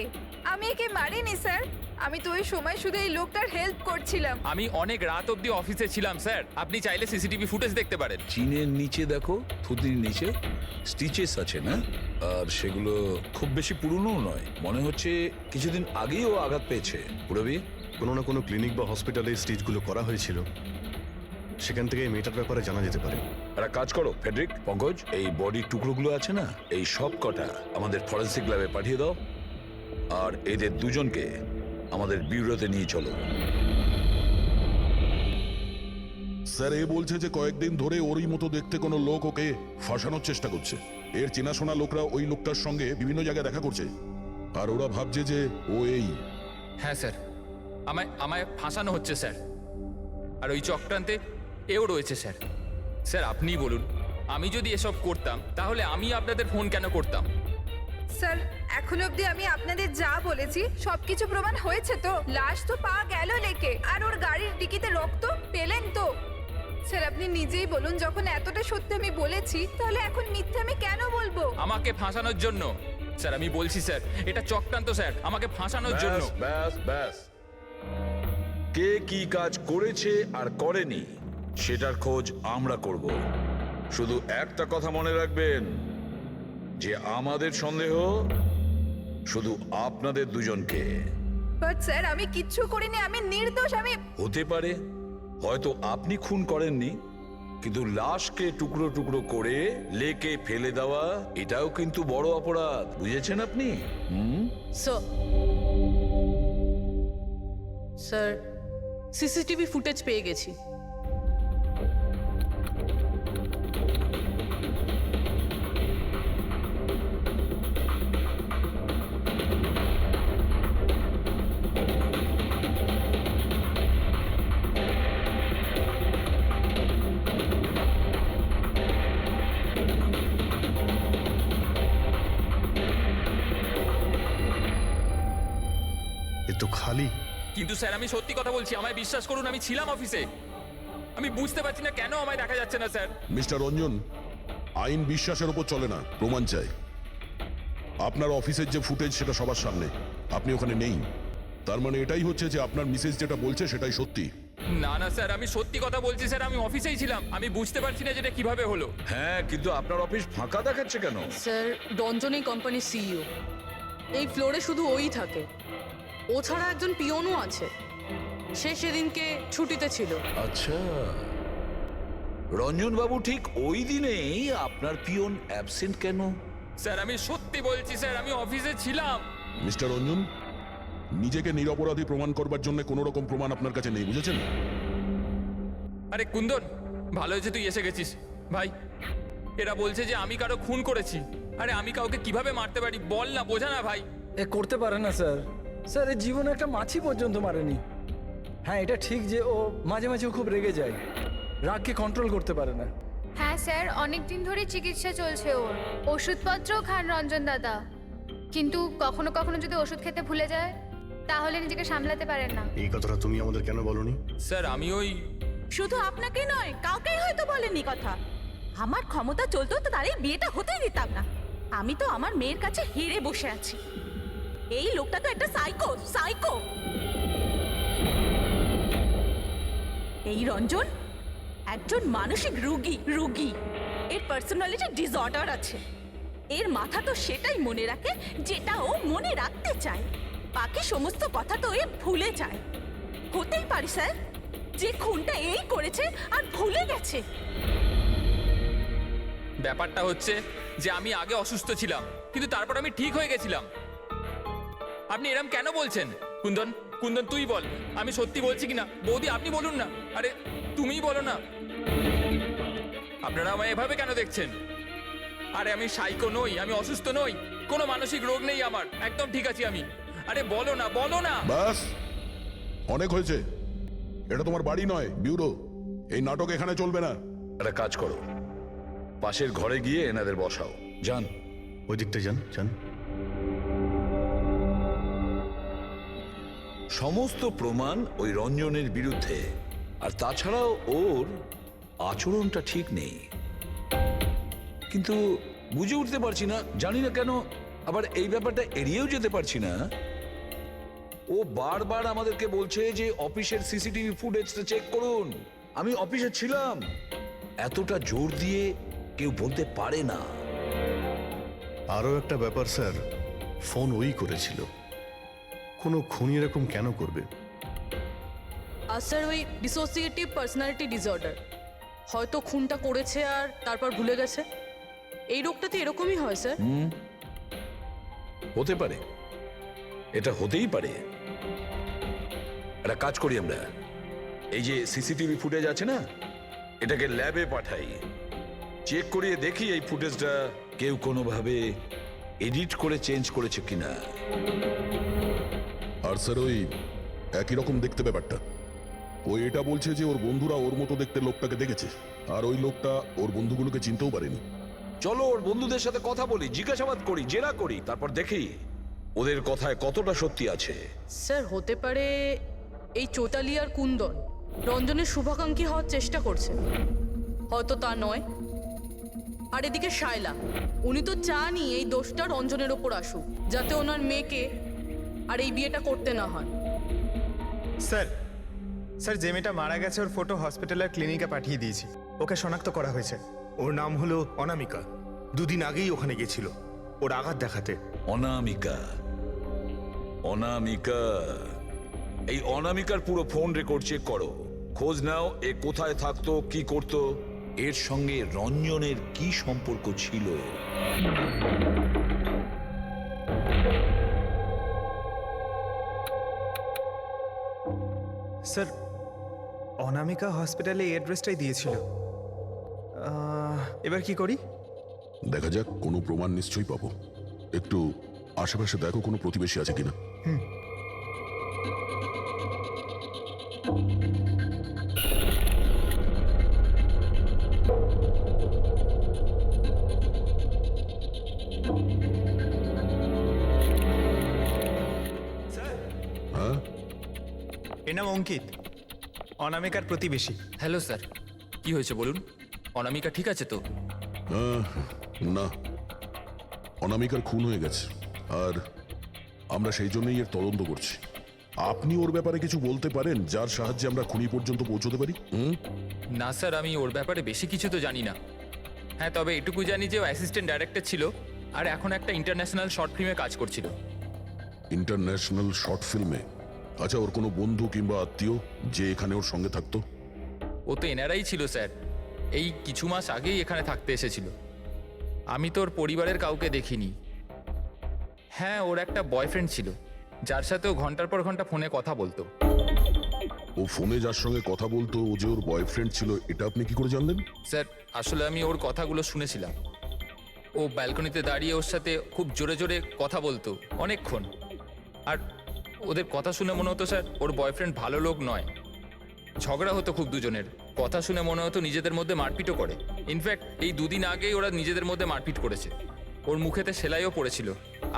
আমি একে মারিনি স্যার, আমি তো ওই সময় শুধু এই লোকটার হেল্প করছিলাম। আমি অনেক রাত অবধি অফিসে ছিলাম স্যার, আপনি চাইলে সিসিটিভি ফুটেজ দেখতে পারেন। চিনের নিচে দেখো, থুতনির নিচে স্টিচেস আছে না, আর সেগুলো খুব বেশি পুরনো নয়। মনে হচ্ছে কিছুদিন আগেই ও আঘাত পেয়েছে। পুরবি কোনো না কোনো ক্লিনিক বা হসপিটালে স্টিচগুলো করা হয়েছিল, সেখান থেকে এই মেয়েটার ব্যাপারে জানা যেতে পারে। একটা কাজ করো ফেডরিক, পঙ্কজ, এই বডির টুকরোগুলো আছে না, এই সব কটা আমাদের ফরেন্সিক ল্যাবে পাঠিয়ে দাও, আর এদের দুজনকে আমাদের ব্যুরোতে নিয়ে চলো। স্যার এ বলছে যে কয়েকদিন ধরে ওরই মতো দেখতে কোনো লোক ওকে ফাঁসানোর চেষ্টা করছে। এর চেনাশোনা লোকরা ওই লোকটার সঙ্গে বিভিন্ন জায়গায় দেখা করছে, আর ওরা ভাবছে যে ও এই। হ্যাঁ স্যার, আমায় ফাঁসানো হচ্ছে স্যার, আর ওই চক্রান্তে এও রয়েছে স্যার। স্যার আপনিই বলুন, আমি যদি এসব করতাম তাহলে আমি আপনাদের ফোন কেন করতাম? স্যার এখন অবধি আমি আপনাদের যা বলেছি সবকিছু প্রমাণ হয়েছে তো। লাশ তো পাওয়া গেল লেকে, আর ওর গাড়ির ডিকিতে রক্ত পেলেন তো। স্যার আপনি নিজেই বলুন, যখন এতটা সত্যি আমি বলেছি, তাহলে এখন মিথ্যে আমি কেন বলবো? আমাকে ফাঁসানোর জন্য স্যার, আমি বলছি স্যার এটা চক্রান্ত স্যার, আমাকে ফাঁসানোর জন্য। ব্যাস ব্যাস, কে কি কাজ করেছে আর করেনি সেটার খোঁজ আমরা করব। শুধু একটা কথা মনে রাখবেন, যে আমাদের সন্দেহ শুধু আপনাদের দুজনকে। বাট স্যার আমি কিচ্ছু করিনি, আমি নির্দোষ। আমি হতে পারে হয়তো আপনি খুন করেননি, কিন্তু লাশকে টুকরো টুকরো করে লেকে ফেলে দেওয়া এটাও কিন্তু বড় অপরাধ, বুঝেছেন আপনি? স্যার সিসিটিভি ফুটেজ পেয়ে গেছি। এ তো খালি। কিন্তু স্যার আমি সত্যি কথা বলছি, আমায় বিশ্বাস করুন, আমি ছিলাম অফিসে। আমি বুঝতে পারছি না কেন আমায় দেখা যাচ্ছে না স্যার। মিস্টার রঞ্জন, আইন বিশ্বাসের উপর চলে না, প্রমাণ চাই। আপনার অফিসের যে ফুটেজ সেটা সবার সামনে, আপনি ওখানে নেই, তার মানে এটাই হচ্ছে যে আপনার মিসেস যেটা বলছে সেটাই সত্যি। না না স্যার, আমি সত্যি কথা বলছি স্যার, আমি অফিসেই ছিলাম। আমি বুঝতে পারছি না যেটা কিভাবে হলো। হ্যাঁ, কিন্তু আপনার অফিস ফাঁকা দেখাচ্ছে কেন? স্যার রঞ্জন এই কোম্পানির সিইও, এই ফ্লোরে শুধু ওই থাকে, ও ছাড়া একজন পিয়নও আছে, সে সেদিনকে ছুটিতে ছিল। আচ্ছা, রঞ্জন বাবু ঠিক ওই দিনেই আপনার পিয়ন অ্যাবসেন্ট কেন? স্যার আমি সত্যি বলছি স্যার, আমি অফিসে ছিলাম। মিস্টার রঞ্জন, নিজেকে নিরপরাধী প্রমাণ করবার জন্য কোনো রকম প্রমাণ আপনার কাছে নেই, বুঝেছেন? আরে কুন্দন, ভালো হয়েছে তুই এসে গেছিস ভাই। এরা বলছে যে আমি কারো খুন করেছি। আরে আমি কাউকে কিভাবে মারতে পারি বল না, বোঝা না ভাই। এ করতে পারে না স্যার। স্যার এর জীবনে একটা মাছি পর্যন্ত মারেনি। হ্যাঁ এটা ঠিক যে ও মাঝে মাঝে খুব রেগে যায়, রাগকে কন্ট্রোল করতে পারে না। হ্যাঁ স্যার, অনেক দিন ধরে চিকিৎসা চলছে ওর, ওষুধপত্রও খান রঞ্জন দাদা, কিন্তু কখনো কখনো যদি ওষুধ খেতে ভুলে যায় তাহলে নিজেকে সামলাতে পারেন না। এই কথাটা তুমি আমাদের কেন বলনি? স্যার আমি ওই শুধু আপনাকে নয়, কাউকেই হয়তো বলেননি কথা। আমার ক্ষমতা চলতো তো তার এই বিয়েটা হতেই দিতাম না। আমি তো আমার মেয়ের কাছে হেরে বসে আছি। এই লোকটা তো একটা সাইকো সাইকো। এই রঞ্জন একজন মানসিক রোগী। এর পার্সোনালিটি ডিসঅর্ডার আছে। এর মাথা তো সেটাই মনে রাখে যেটা ও মনে রাখতে চায়, বাকি সমস্ত কথা তো এ ভুলে যায়। হতেই পারে স্যার যে খুনটা এই করেছে আর ভুলে গেছে। ব্যাপারটা হচ্ছে যে আমি আগে অসুস্থ ছিলাম, কিন্তু তারপর আমি ঠিক হয়ে গেছিলাম। আপনি এরম কেন বলছেন? কুন্দন কুন্দন তুই বল, আমি সত্যি বলছি কিনা। বৌদি আপনি বলুন না, আরে তুমিই বলো না। আপনারা আমায় এভাবে কেন দেখছেন? আরে আমি সাইকো নই, আমি অসুস্থ নই, কোনো মানসিক রোগ নেই আমার, একদম ঠিক আছি আমি। আরে বলো না বলো না। বাস, অনেক হয়েছে। এটা তোমার বাড়ি নয়, ব্যুরো। এই নাটক এখানে চলবে না। একটা কাজ করো, পাশের ঘরে গিয়ে এনাদের বসাও। যান। ওই দিকটা যান যান। সমস্ত প্রমাণ ওই রঞ্জনের বিরুদ্ধে, আর তাছাড়াও ওর আচরণটা ঠিক নেই। কিন্তু বুঝে উঠতে পারছি না, জানি না কেন আবার এই ব্যাপারটা এড়িয়েও যেতে পারছি না। ও বারবার আমাদেরকে বলছে যে অফিসের সিসিটিভি ফুটেজটা চেক করুন। আমি অফিসে ছিলাম। এতটা জোর দিয়ে কেউ বলতে পারে না। আরও একটা ব্যাপার স্যার, ফোন ওই করেছিল। কোনো খুনি এরকম কেন করবে? আর স্যার ওই ডিসোসিয়েটিভ পার্সোনালিটি ডিসঅর্ডার, হয়তো খুনটা করেছে আর তারপর ভুলে গেছে। এই রোগটাতে এরকমই হয় স্যার। হতে পারে, এটা হতেই পারে। একটা কাজ করি আমরা, এই যে সিসিটিভি ফুটেজ আছে না, এটাকে ল্যাবে পাঠাই, চেক করিয়ে দেখি এই ফুটেজটা কেউ কোনোভাবে এডিট করে চেঞ্জ করেছে কিনা। আর স্যার ওই একই রকম দেখতে ব্যাপারটা। ও এটা বলছে যে ওর বন্ধুরা ওর মতো দেখতে লোকটাকে দেখেছে, আর ওই লোকটা ওর বন্ধুগুলোকে চিনতেও পারেনি। চলো ওর বন্ধুদের সাথে কথা বলি, জিজ্ঞাসাবাদ করি, জেরা করি, তারপর দেখি ওদের কথায় কতটা সত্যি আছে। স্যার হতে পারে এই চৈতালি আর কুন্দন রঞ্জনের শুভাকাঙ্ক্ষী হওয়ার চেষ্টা করছে, হয়তো তা নয়। আর এদিকে শায়লা, উনি তো চানই এই দোষটা রঞ্জনের ওপর আসুক, যাতে ওনার মেয়েকে আর এই বিয়েটা করতে না হয়। স্যার স্যার যে মেয়েটা মারা গেছে ওর ফটো হসপিটালের ক্লিনিকে পাঠিয়ে দিয়েছি, ওকে শনাক্ত করা হয়েছে। ওর নাম হলো অনামিকা। দুদিন আগেই ওখানে গেছিল ওর আঘাত দেখাতে। অনামিকা, অনামিকা, এই অনামিকার পুরো ফোন রেকর্ড চেক করো, খোঁজ নাও এ কোথায় থাকতো, কি করতো, এর সঙ্গে রঞ্জনের কি সম্পর্ক ছিল। স্যার অনামিকা হসপিটালে এই অ্যাড্রেসটাই দিয়েছিল। এবার কি করি? দেখা যাক, কোনো প্রমাণ নিশ্চয়ই পাবো। একটু আশেপাশে দেখো কোনো প্রতিবেশী আছে কিনা। হ্যাঁ, এর নাম অঙ্কিত, অনামিকার প্রতিবেশী। হ্যালো স্যার, কি হয়েছে বলুন? অনামিকা ঠিক আছে তো? না, অনামিকার খুন হয়ে গেছে, আর আমরা সেই জন্যই এর তদন্ত করছি। আপনি ওর ব্যাপারে কিছু বলতে পারেন যার সাহায্যে আমরা খুনি পর্যন্ত পৌঁছতে পারি? না স্যার, আমি ওর ব্যাপারে বেশি কিছু তো জানি না। হ্যাঁ, তবে এটুকু জানি যে ও অ্যাসিস্ট্যান্ট ডাইরেক্টর ছিল আর এখন একটা ইন্টারন্যাশনাল শর্ট ফিল্মে কাজ করছিল। ইন্টারন্যাশনাল শর্ট ফিল্মে? আচ্ছা, ওর কোনো বন্ধু কিংবা আত্মীয় যে এখানে ওর সঙ্গে থাকতো? ও তো এনারাই ছিল স্যার, এই কিছু মাস আগেই এখানে থাকতে এসেছিল। আমি তো ওর পরিবারের কাউকে দেখিনি। হ্যাঁ, ওর একটা বয়ফ্রেন্ড ছিল যার সাথে ও ঘন্টার পর ঘন্টা ফোনে কথা বলতো। ও ফোনে যার সঙ্গে কথা বলতো ও যে ওর বয়ফ্রেন্ড ছিল, এটা আপনি কি করে জানলেন? স্যার আসলে আমি ওর কথাগুলো শুনেছিলাম। ও ব্যালকনিতে দাঁড়িয়ে ওর সাথে খুব জোরে জোরে কথা বলতো অনেকক্ষণ। আর ওদের কথা শুনে মনে হতো স্যার ওর বয়ফ্রেন্ড ভালো লোক নয়। ঝগড়া হতো খুব দুজনের। কথা শুনে মনে হতো নিজেদের মধ্যে মারপিটও করে। ইনফ্যাক্ট এই দুদিন আগেই ওরা নিজেদের মধ্যে মারপিট করেছে। ওর মুখেতে সেলাইও পড়েছিল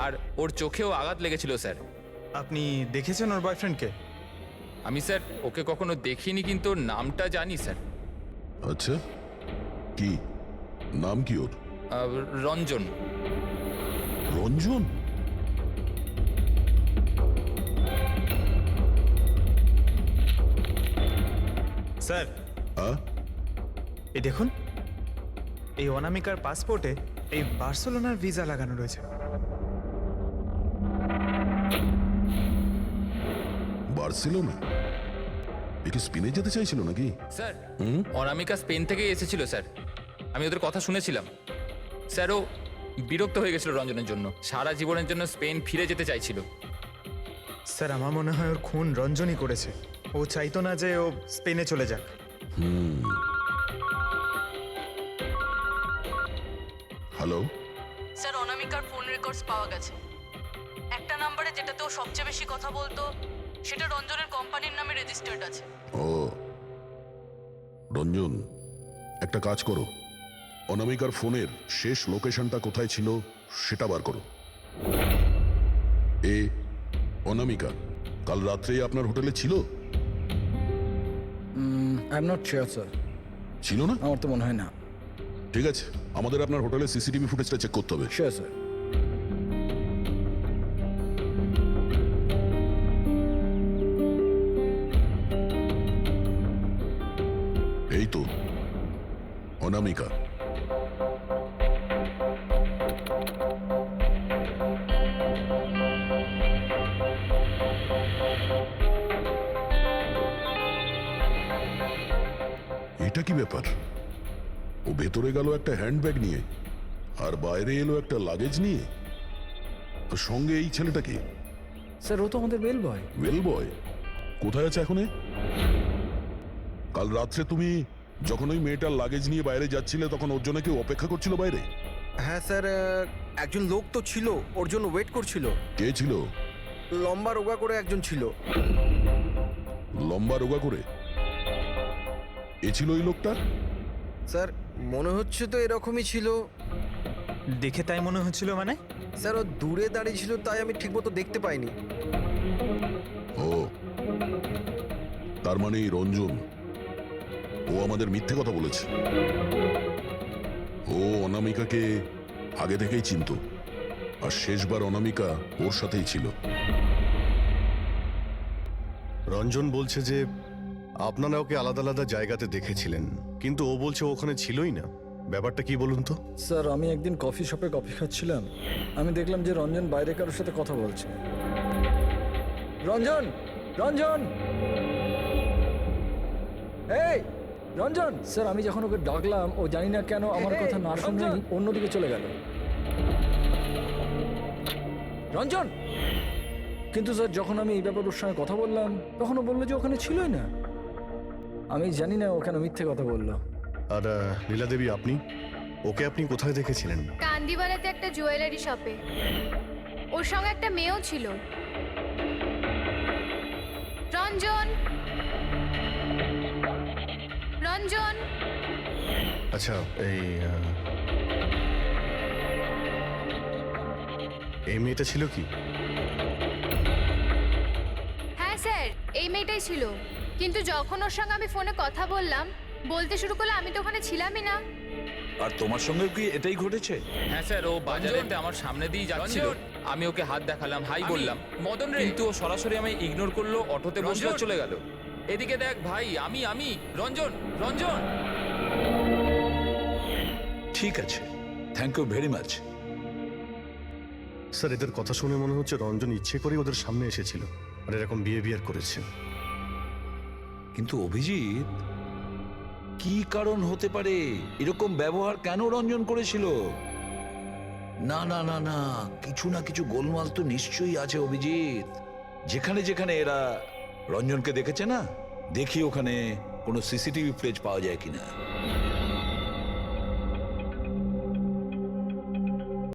আর ওর চোখেও আঘাত লেগেছিল স্যার। আপনি দেখেছেন ওর বয়ফ্রেন্ডকে? আমি স্যার ওকে কখনো দেখিনি, কিন্তু ওর নামটা জানি স্যার। আচ্ছা, কি নাম কি ওর? রঞ্জন। রঞ্জন? স্যার হ্যাঁ, এই দেখুন, এই অনামিকার পাসপোর্টে এই বার্সেলোনার ভিসা লাগানো রয়েছে। বার্সেলোনা? এ কি স্পেনে যেতে চাইছিল নাকি? স্যার অনামিকা স্পেন থেকেই এসেছিল স্যার। আমি ওদের কথা শুনেছিলাম। স্যার ও বিরক্ত হয়ে গেছিল রঞ্জনের জন্য, সারা জীবনের জন্য স্পেন ফিরে যেতে চাইছিল। স্যার আমার মনে হয় ওর খুন রঞ্জনই করেছে। ও চাইতো না যে ও স্পেনে চলে যাক। হ্যালো, স্যার অনামিকার ফোন রেকর্ডস পাওয়া গেছে। একটা নাম্বারে যেটাতে ও সবচেয়ে বেশি কথা বলতো সেটা রঞ্জনের কোম্পানির নামে রেজিস্টার্ড আছে। ও রঞ্জন, একটা কাজ করো, অনামিকার ফোনের শেষ লোকেশনটা কোথায় ছিল সেটা বার করো। অনামিকা কাল রাত্রেই আপনার হোটেলে ছিল? I am not sure sir. ছিল না? আমার তো মনে হয় না। ঠিক আছে, আমাদের আপনার হোটেলের সিসিটিভি ফুটেজটা চেক করতে হবে। Sure sir. এই তো অনামিকা। এটা কি ব্যাপার? ও ভেতরে গেল একটা হ্যান্ডব্যাগ নিয়ে আর বাইরে এলো একটা লাগেজ নিয়ে। আর সঙ্গে এই ছেলেটা কি? স্যার ও তো আমাদের বেল বয়। ওয়েল বয় কোথায় আছে এখন? কাল রাত্রে তুমি যখন ওই মেয়েটার লাগেজ নিয়ে বাইরে যাচ্ছিলে তখন ওর জন্য কেউ অপেক্ষা করছিল বাইরে? হ্যাঁ স্যার, একজন লোক তো ছিল, ওর জন্য ওয়েট করছিল। কে ছিল? লম্বা রোগা করে একজন ছিল। লম্বা রোগা করে? এ ছিল ওই লোকটা? স্যার মনে হচ্ছে তো এরকমই ছিল। দেখে তাই মনে হচ্ছিল মানে? স্যার ও দূরে দাঁড়িয়ে ছিল, তাই আমি ঠিকমতো দেখতে পাইনি। ও, তার মানে এই রঞ্জন, ও আমাদের মিথ্যে কথা বলেছে। ও অনামিকাকে আগে থেকেই চিনতো, আর শেষবার অনামিকা ওর সাথেই ছিল। রঞ্জন বলছে যে আপনারা ওকে আলাদা আলাদা জায়গাতে দেখেছিলেন, কিন্তু ও বলছে ও ওখানে ছিলই না। ব্যাপারটা কি বলুন তো? স্যার আমি একদিন কফি শপে কফি খাচ্ছিলাম, আমি দেখলাম যে রঞ্জন বাইরে কারোর সাথে কথা বলছে। রঞ্জন, রঞ্জন, এই রঞ্জন! স্যার আমি যখন ওকে ডাকলাম ও জানি না কেন আমার কথা না শুনে অন্যদিকে চলে গেল। রঞ্জন! কিন্তু স্যার যখন আমি এই ব্যাপারে ওর সঙ্গে কথা বললাম তখন ও বললো যে ওখানে ছিলই না। আমি জানি না ওখানে মিথ্যে কথা বললো। আর লীলা দেবী, আপনি ওকে আপনি কোথায় দেখেছিলেন? কান্দিওয়ালাতে একটা জুয়েলারি শপে। ওর সঙ্গে একটা মেয়েও ছিল। রঞ্জন, রঞ্জন! আচ্ছা, এই মেয়েটা ছিল কি? হ্যাঁ স্যার, এই মেয়েটাই ছিল। কিন্তু যখন ওর সঙ্গে আমি ফোনে কথা বললাম, বলতে শুরু করলো আমি তো ওখানে ছিলামই না। আর তোমার সঙ্গে কি এটাই ঘটেছে? হ্যাঁ স্যার, ও বাজারেতে আমার সামনে দিয়ে যাচ্ছিল। আমি ওকে হাত দেখালাম, হাই বললাম, মদন রে, কিন্তু ও সরাসরি আমায় ইগনোর করলো, অটোতে বসলো, চলে গেল। এদিকে দেখ ভাই, আমি রঞ্জন, রঞ্জন! ঠিক আছে, thank you very much. Sir এদের কথা শুনে মনে হচ্ছে রঞ্জন ইচ্ছে করে ওদের সামনে এসেছিল আর এরকম বিহেভিয়ার করেছে। কিন্তু অভিজিৎ, কি কারণ হতে পারে? এরকম ব্যবহার কেন রঞ্জন করেছিল? না না না না, কিছু না কিছু গোলমাল তো নিশ্চয়ই আছে অভিজিৎ। যেখানে যেখানে এরা রঞ্জনকে দেখেছে না, দেখি ওখানে কোনো সিসিটিভি ফুটেজ পাওয়া যায় কিনা।